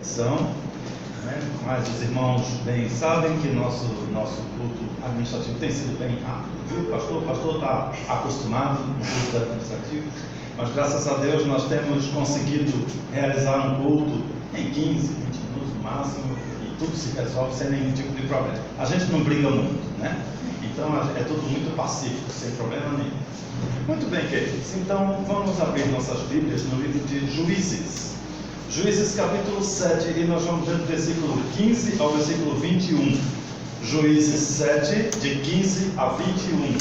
são, né? Mas os irmãos bem sabem que nosso culto administrativo tem sido bem rápido, viu? O pastor está acostumado com o culto administrativo, mas graças a Deus nós temos conseguido realizar um culto em 15, 20 minutos no máximo, e tudo se resolve sem nenhum tipo de problema. A gente não briga muito, né? Então é tudo muito pacífico, sem problema nenhum. Muito bem, queridos, então vamos abrir nossas Bíblias no livro de Juízes. Juízes capítulo 7, e nós vamos ver do versículo 15 ao versículo 21. Juízes 7, de 15 a 21.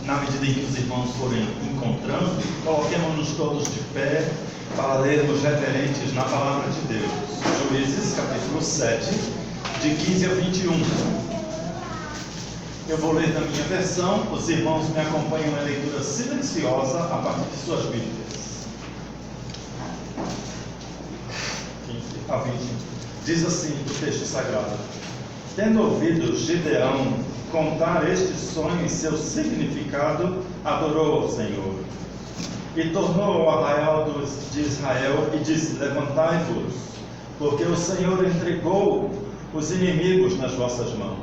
Na medida em que os irmãos forem encontrando, coloquemos-nos todos de pé para lermos referentes na palavra de Deus. Juízes capítulo 7, de 15 a 21. Eu vou ler na minha versão, os irmãos me acompanham na leitura silenciosa a partir de suas Bíblias. 15 a 21. Diz assim o texto sagrado: Tendo ouvido Gideão contar este sonho e seu significado, adorou ao Senhor. E tornou ao arraial de Israel e disse: Levantai-vos, porque o Senhor entregou os inimigos nas vossas mãos.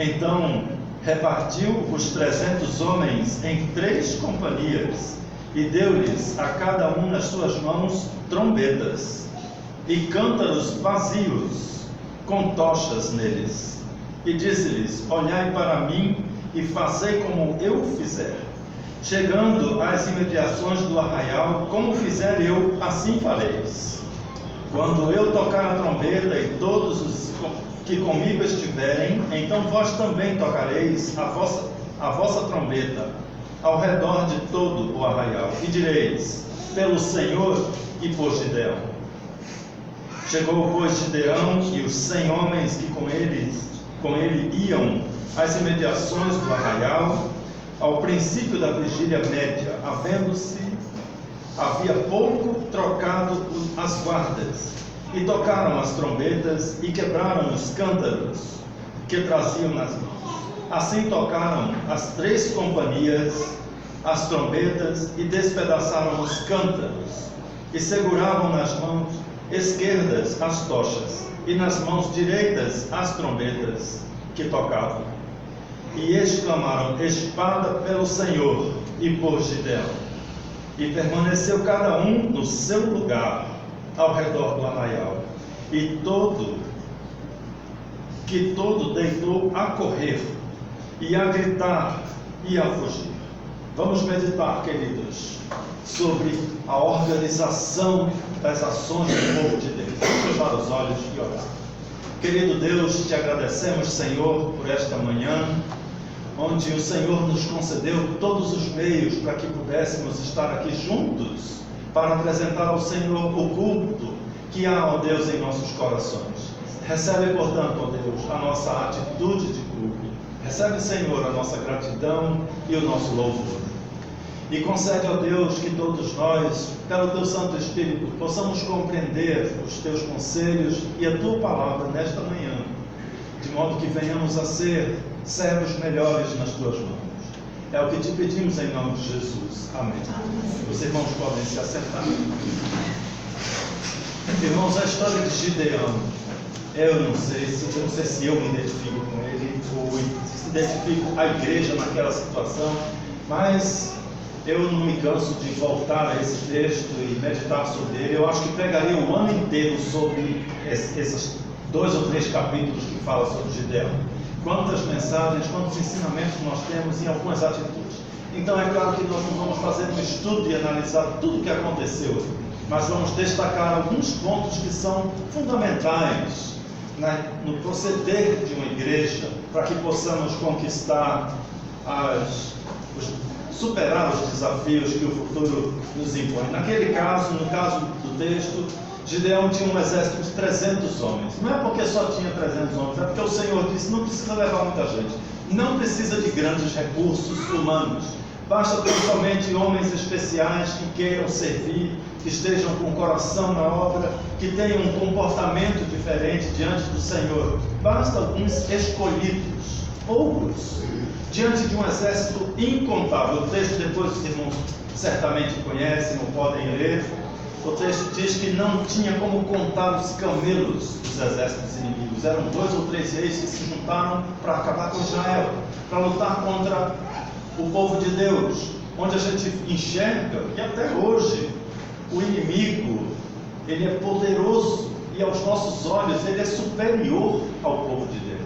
Então repartiu os 300 homens em 3 companhias e deu-lhes a cada um nas suas mãos trombetas e cântaros vazios com tochas neles. E disse-lhes: Olhai para mim e fazei como eu fizer. Chegando às imediações do arraial, como fizer eu, assim fareis. Quando eu tocar a trombeta e todos os que comigo estiverem, então vós também tocareis a vossa trombeta ao redor de todo o arraial, e direis: pelo Senhor e por Gideão. Chegou, pois, Gideão e os 100 homens que com ele iam às imediações do arraial, ao princípio da vigília média, havia pouco trocado as guardas, e tocaram as trombetas e quebraram os cântaros que traziam nas mãos. Assim tocaram as 3 companhias as trombetas e despedaçaram os cântaros, e seguravam nas mãos esquerdas as tochas e nas mãos direitas as trombetas que tocavam. E exclamaram: espada pelo Senhor e por Gideão. E permaneceu cada um no seu lugar ao redor do arraial, e todo deitou a correr, e a gritar, e a fugir. Vamos meditar, queridos, sobre a organização das ações do povo de Deus. Vamos fechar os olhos e orar. Querido Deus, te agradecemos, Senhor, por esta manhã, onde o Senhor nos concedeu todos os meios para que pudéssemos estar aqui juntos para apresentar ao Senhor o culto que há, ó Deus, em nossos corações. Recebe, portanto, ó Deus, a nossa atitude de culto. Recebe, Senhor, a nossa gratidão e o nosso louvor. E concede, ó Deus, que todos nós, pelo Teu Santo Espírito, possamos compreender os Teus conselhos e a Tua palavra nesta manhã, de modo que venhamos a ser servos melhores nas Tuas mãos. É o que te pedimos em nome de Jesus. Amém. Os irmãos podem se assentar. Irmãos, a história de Gideão, eu não sei se eu me identifico com ele, ou se identifico a igreja naquela situação, mas eu não me canso de voltar a esse texto e meditar sobre ele. Eu acho que pregaria o ano inteiro sobre esses 2 ou 3 capítulos que falam sobre Gideão. Quantas mensagens, quantos ensinamentos nós temos em algumas atitudes. Então é claro que nós não vamos fazer um estudo e analisar tudo o que aconteceu, mas vamos destacar alguns pontos que são fundamentais no proceder de uma igreja, para que possamos conquistar, superar os desafios que o futuro nos impõe. Naquele caso, no caso do texto, Gideão tinha um exército de 300 homens. Não é porque só tinha 300 homens, é porque o Senhor disse: não precisa levar muita gente, não precisa de grandes recursos humanos, basta ter somente homens especiais que queiram servir, que estejam com o coração na obra, que tenham um comportamento diferente diante do Senhor. Basta alguns escolhidos, poucos, diante de um exército incontável. O texto depois os irmãos certamente conhecem ou podem ler. o texto diz que não tinha como contar os camelos dos exércitos inimigos. Eram 2 ou 3 reis que se juntaram para acabar com Israel, para lutar contra o povo de Deus, onde a gente enxerga que até hoje o inimigo, ele é poderoso e aos nossos olhos ele é superior ao povo de Deus.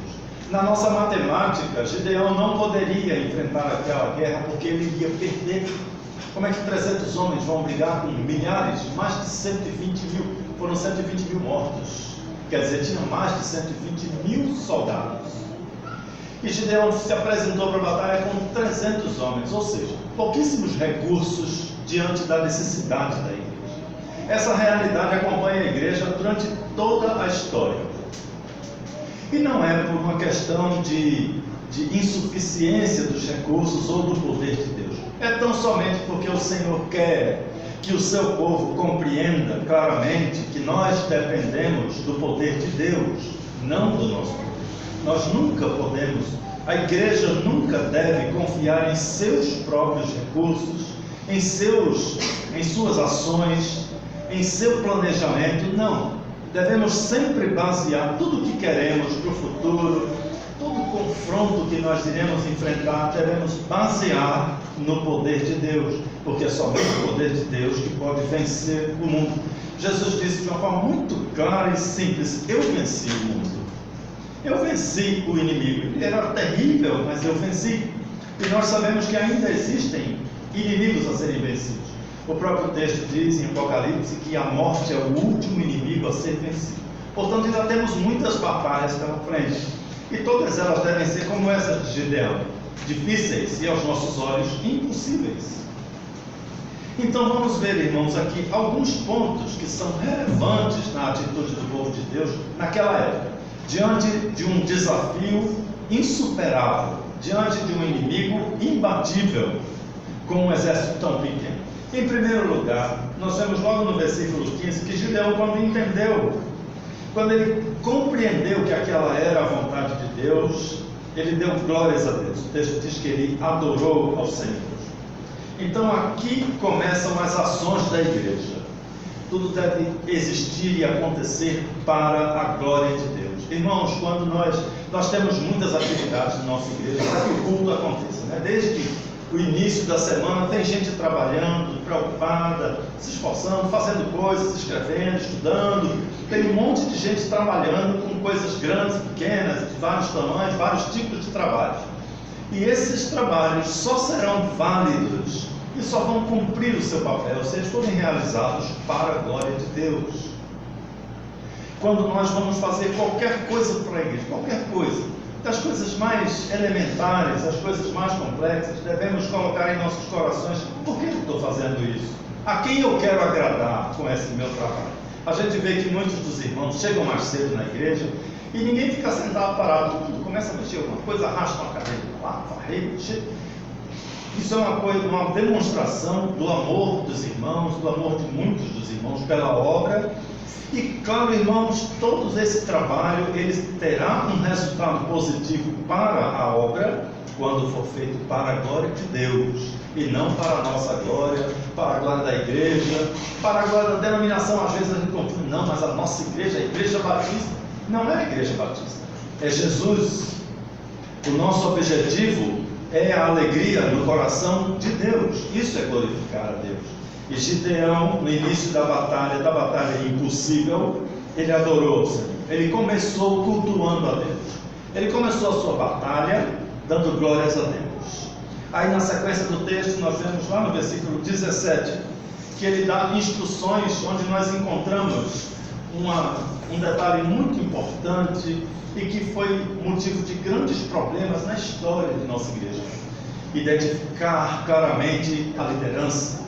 Na nossa matemática, Gideão não poderia enfrentar aquela guerra porque ele ia perder. Como é que 300 homens vão brigar com milhares? Mais de 120 mil. Foram 120 mil mortos. Quer dizer, tinha mais de 120 mil soldados. E Gideão se apresentou para a batalha com 300 homens, ou seja, pouquíssimos recursos diante da necessidade da igreja. Essa realidade acompanha a igreja durante toda a história. E não é por uma questão de insuficiência dos recursos ou do poder de Deus. É tão somente porque o Senhor quer que o seu povo compreenda claramente que nós dependemos do poder de Deus, não do nosso poder. Nós nunca podemos, a igreja nunca deve confiar em seus próprios recursos, em suas ações, em seu planejamento. Não. Devemos sempre basear tudo o que queremos para o futuro, todo confronto que nós iremos enfrentar, devemos basear no poder de Deus, porque é somente o poder de Deus que pode vencer o mundo. Jesus disse de uma forma muito clara e simples: eu venci o mundo. Eu venci o inimigo. Ele era terrível, mas eu venci. E nós sabemos que ainda existem inimigos a serem vencidos. O próprio texto diz em Apocalipse que a morte é o último inimigo a ser vencido. Portanto, ainda temos muitas batalhas pela frente. E todas elas devem ser como essa de Gideão: difíceis e aos nossos olhos impossíveis. Então vamos ver, irmãos, aqui alguns pontos que são relevantes na atitude do povo de Deus naquela época, diante de um desafio insuperável, diante de um inimigo imbatível, com um exército tão pequeno. Em primeiro lugar, nós vemos logo no versículo 15 que Gideão, quando ele compreendeu que aquela era a vontade de Deus, ele deu glórias a Deus. O texto diz que ele adorou ao Senhor. Então aqui começam as ações da igreja. Tudo deve existir e acontecer para a glória de Deus. Irmãos, quando nós temos muitas atividades na nossa igreja para que o culto aconteça, né? Desde o início da semana tem gente trabalhando, preocupada, se esforçando, fazendo coisas, escrevendo, estudando. Tem um monte de gente trabalhando com coisas grandes, pequenas, de vários tamanhos, vários tipos de trabalho. E esses trabalhos só serão válidos e só vão cumprir o seu papel se eles forem realizados para a glória de Deus. Quando nós vamos fazer qualquer coisa para a igreja, qualquer coisa, das coisas mais elementares, as coisas mais complexas, devemos colocar em nossos corações: por que eu estou fazendo isso? A quem eu quero agradar com esse meu trabalho? A gente vê que muitos dos irmãos chegam mais cedo na igreja e ninguém fica sentado parado. Tudo começa a mexer alguma coisa, arrasta uma cadeira para lá, varrer, mexer. Isso é uma demonstração do amor dos irmãos, do amor de muitos dos irmãos pela obra. E claro, irmãos, todo esse trabalho ele terá um resultado positivo para a obra quando for feito para a glória de Deus e não para a nossa glória, para a glória da igreja, para a glória da denominação. Às vezes a gente confunde: não, mas a nossa igreja, a igreja batista. Não é a igreja batista, é Jesus. O nosso objetivo é a alegria no coração de Deus. Isso é glorificar a Deus. E Gideão, no início da batalha impossível, ele adorou o Senhor. Ele começou cultuando a Deus. Ele começou a sua batalha dando glórias a Deus. Aí na sequência do texto nós vemos lá no versículo 17 que ele dá instruções onde nós encontramos um detalhe muito importante e que foi motivo de grandes problemas na história de nossa igreja: identificar claramente a liderança.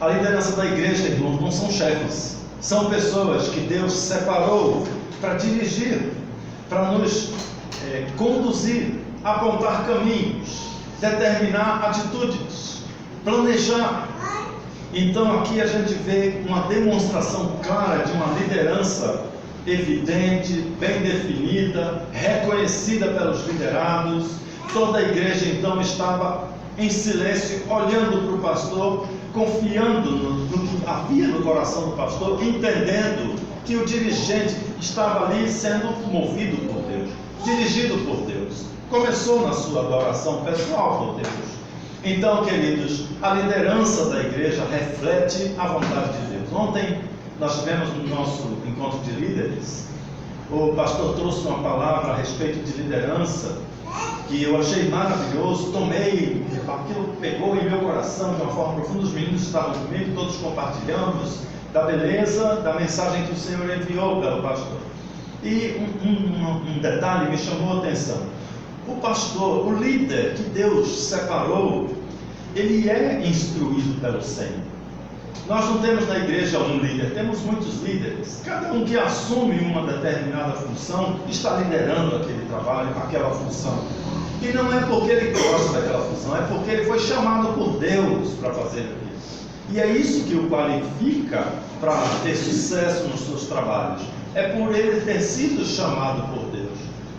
A liderança da igreja, irmãos, não são chefes, são pessoas que Deus separou para dirigir, para nos conduzir, apontar caminhos, determinar atitudes, planejar. Então aqui a gente vê uma demonstração clara de uma liderança evidente, bem definida, reconhecida pelos liderados. Toda a igreja então estava em silêncio, olhando para o pastor, confiando no que havia no coração do pastor, entendendo que o dirigente estava ali sendo movido por Deus, dirigido por Deus. Começou na sua adoração pessoal por Deus. Então, queridos, a liderança da igreja reflete a vontade de Deus. Ontem nós tivemos no nosso encontro de líderes, o pastor trouxe uma palavra a respeito de liderança, que eu achei maravilhoso, tomei, aquilo pegou em meu coração de uma forma profunda. Os meninos estavam comigo, todos compartilhamos da beleza da mensagem que o Senhor enviou pelo pastor. E um detalhe me chamou a atenção. O pastor, o líder que Deus separou, ele é instruído pelo Senhor. Nós não temos na igreja um líder, temos muitos líderes. Cada um que assume uma determinada função está liderando aquele trabalho, aquela função. E não é porque ele gosta daquela função, é porque ele foi chamado por Deus para fazer aquilo. E é isso que o qualifica para ter sucesso nos seus trabalhos. É por ele ter sido chamado por Deus.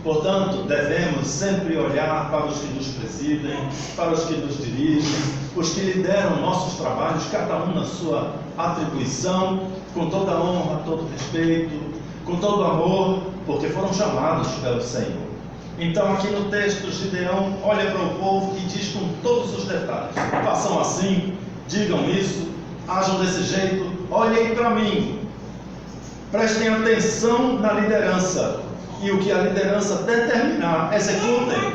Portanto, devemos sempre olhar para os que nos presidem, para os que nos dirigem, os que lideram nossos trabalhos, cada um na sua atribuição, com toda honra, todo respeito, com todo amor, porque foram chamados pelo Senhor. Então, aqui no texto, Gideão olha para o povo e diz com todos os detalhes: façam assim, digam isso, ajam desse jeito, olhem para mim, prestem atenção na liderança. E o que a liderança determinar, executem.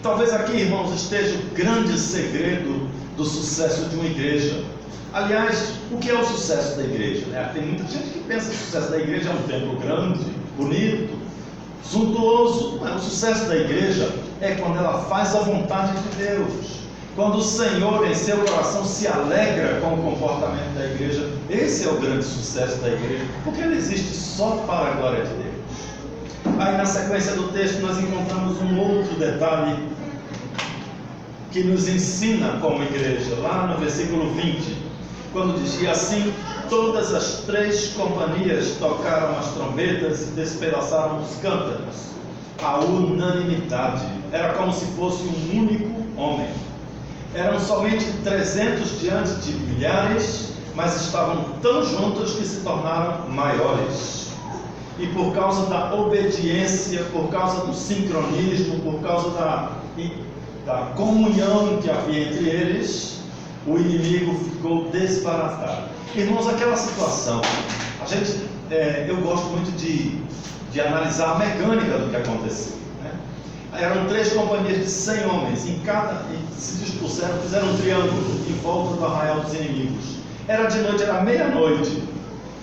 Talvez aqui, irmãos, esteja o grande segredo do sucesso de uma igreja. Aliás, o que é o sucesso da igreja? Tem muita gente que pensa que o sucesso da igreja é um templo grande, bonito, suntuoso. Mas o sucesso da igreja é quando ela faz a vontade de Deus. Quando o Senhor em seu coração se alegra com o comportamento da igreja. Esse é o grande sucesso da igreja, porque ele existe só para a glória de Deus. Aí na sequência do texto nós encontramos um outro detalhe que nos ensina como igreja, lá no versículo 20, quando dizia assim: todas as 3 companhias tocaram as trombetas e despedaçaram os cântaros. A unanimidade, era como se fosse um único homem. Eram somente 300 diante de milhares, mas estavam tão juntos que se tornaram maiores. E por causa da obediência, por causa do sincronismo, por causa da comunhão que havia entre eles, o inimigo ficou desbaratado. Irmãos, aquela situação, eu gosto muito de analisar a mecânica do que aconteceu, né? Eram 3 companhias de 100 homens, e se dispuseram, fizeram um triângulo em volta do arraial dos inimigos. Era de noite, era meia-noite.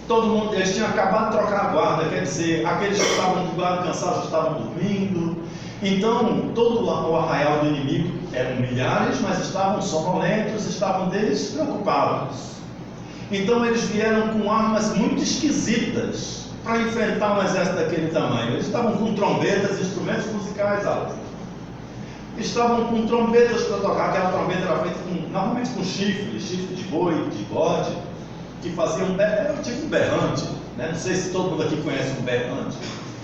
Todo mundo, eles tinham acabado de trocar a guarda, quer dizer, aqueles que estavam de guarda cansados estavam dormindo. Então, todo o arraial do inimigo eram milhares, mas estavam sonolentos, estavam despreocupados. Então, eles vieram com armas muito esquisitas para enfrentar um exército daquele tamanho. Eles estavam com trombetas, instrumentos musicais altos. Estavam com trombetas para tocar. Aquela trombeta era feita normalmente com chifre de boi, de bode, que fazia era tipo um berrante, né? Não sei se todo mundo aqui conhece um berrante.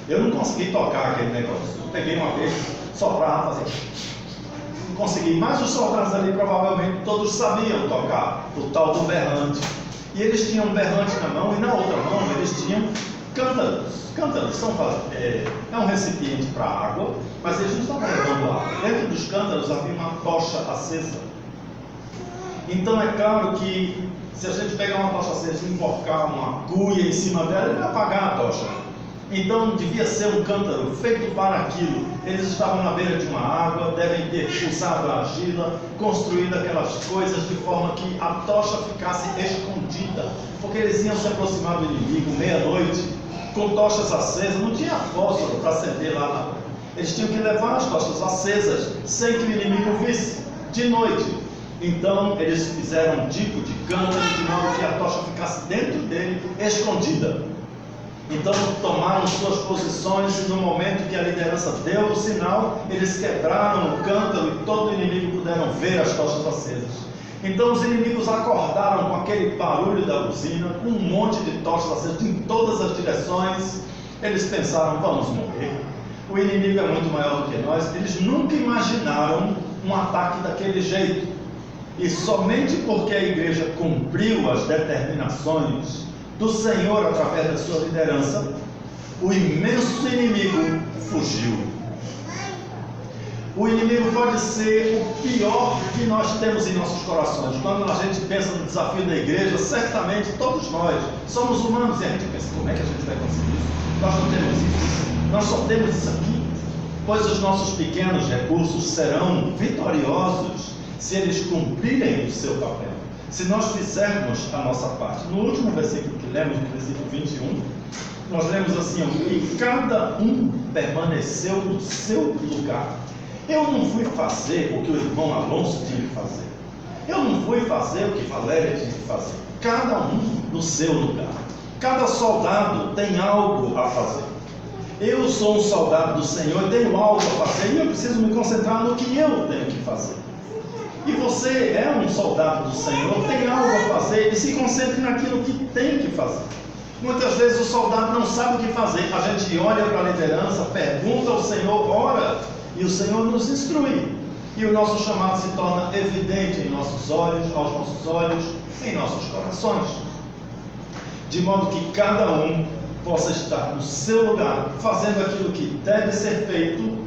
Eu não consegui tocar aquele negócio. Eu peguei uma vez, soprava, fazia. Não consegui, mas os soldados ali provavelmente todos sabiam tocar o tal do berrante. E eles tinham um berrante na mão e na outra mão eles tinham cântaros. Cântaros é um recipiente para água, mas eles não estavam levando água. Dentro dos cântaros havia uma tocha acesa. Então é claro que se a gente pegar uma tocha acesa e enforcar uma cuia em cima dela, ele vai apagar a tocha. Então devia ser um cântaro feito para aquilo. Eles estavam na beira de uma água, devem ter usado a argila, construído aquelas coisas de forma que a tocha ficasse escondida, porque eles iam se aproximar do inimigo meia-noite com tochas acesas. Não tinha fósforo para acender lá na rua. Eles tinham que levar as tochas acesas sem que o inimigo visse, de noite. Então eles fizeram um tipo de cântaro de modo que a tocha ficasse dentro dele, escondida. Então tomaram suas posições e no momento que a liderança deu o sinal, eles quebraram o cântaro e todo o inimigo puderam ver as tochas acesas. Então os inimigos acordaram com aquele barulho da buzina, com um monte de tochas acesas em todas as direções. Eles pensaram: vamos morrer. O inimigo é muito maior do que nós. Eles nunca imaginaram um ataque daquele jeito. E somente porque a igreja cumpriu as determinações do Senhor através da sua liderança, o imenso inimigo fugiu. O inimigo pode ser o pior que nós temos em nossos corações. Quando a gente pensa no desafio da igreja, certamente todos nós somos humanos e a gente pensa, como é que a gente vai conseguir isso? Nós não temos isso. Nós só temos isso aqui. Pois os nossos pequenos recursos serão vitoriosos se eles cumprirem o seu papel. Se nós fizermos a nossa parte. No último versículo que lemos, no versículo 21, nós lemos assim, e cada um permaneceu no seu lugar. Eu não fui fazer o que o irmão Alonso tinha que fazer. Eu não fui fazer o que Valéria tinha que fazer. Cada um no seu lugar. Cada soldado tem algo a fazer. Eu sou um soldado do Senhor, eu tenho algo a fazer e eu preciso me concentrar no que eu tenho que fazer. E você é um soldado do Senhor, tem algo a fazer e se concentre naquilo que tem que fazer. Muitas vezes o soldado não sabe o que fazer. A gente olha para a liderança, pergunta ao Senhor, ora, e o Senhor nos instrui. E o nosso chamado se torna evidente em nossos olhos, aos nossos olhos, em nossos corações. De modo que cada um possa estar no seu lugar, fazendo aquilo que deve ser feito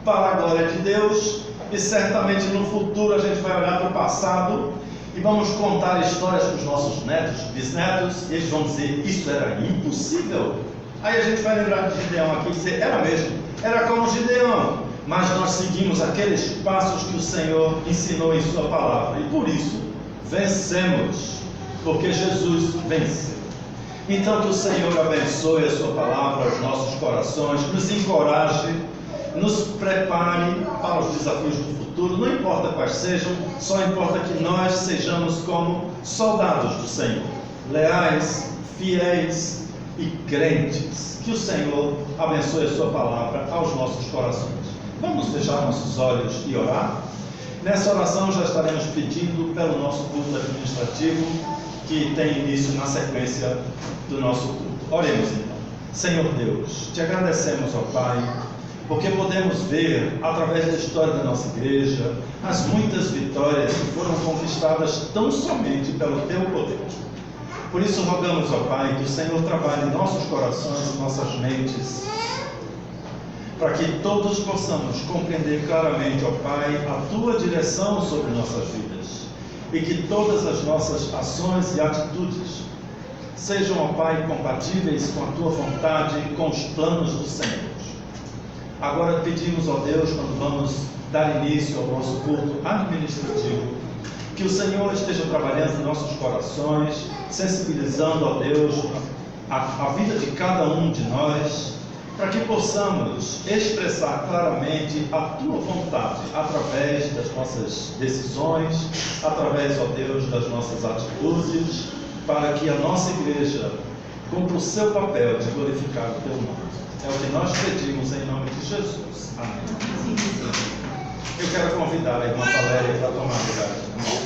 para a glória de Deus. E certamente no futuro a gente vai olhar para o passado e vamos contar histórias para os nossos netos, bisnetos, e eles vão dizer, isso era impossível. Aí a gente vai lembrar de Gideão aqui e dizer, era mesmo, era como Gideão, mas nós seguimos aqueles passos que o Senhor ensinou em sua palavra, e por isso vencemos, porque Jesus venceu. Então que o Senhor abençoe a sua palavra aos nossos corações, nos encoraje, nos prepare para os desafios do futuro, não importa quais sejam, só importa que nós sejamos como soldados do Senhor, leais, fiéis e crentes. Que o Senhor abençoe a sua palavra aos nossos corações. Vamos fechar nossos olhos e orar? Nessa oração já estaremos pedindo pelo nosso culto administrativo, que tem início na sequência do nosso culto. Oremos então. Senhor Deus, te agradecemos, ó Pai, porque podemos ver, através da história da nossa igreja, as muitas vitórias que foram conquistadas tão somente pelo Teu poder. Por isso rogamos, ó Pai, que o Senhor trabalhe em nossos corações e nossas mentes, para que todos possamos compreender claramente, ó Pai, a Tua direção sobre nossas vidas, e que todas as nossas ações e atitudes sejam, ó Pai, compatíveis com a Tua vontade e com os planos do Senhor. Agora pedimos, ó Deus, quando vamos dar início ao nosso culto administrativo, que o Senhor esteja trabalhando em nossos corações, sensibilizando, ó Deus, a vida de cada um de nós, para que possamos expressar claramente a Tua vontade, através das nossas decisões, através, ó Deus, das nossas atitudes, para que a nossa igreja cumpra o seu papel de glorificar o Teu nome. É o que nós pedimos em nome de Jesus. Amém. Eu quero convidar a irmã Valéria para tomar lugar.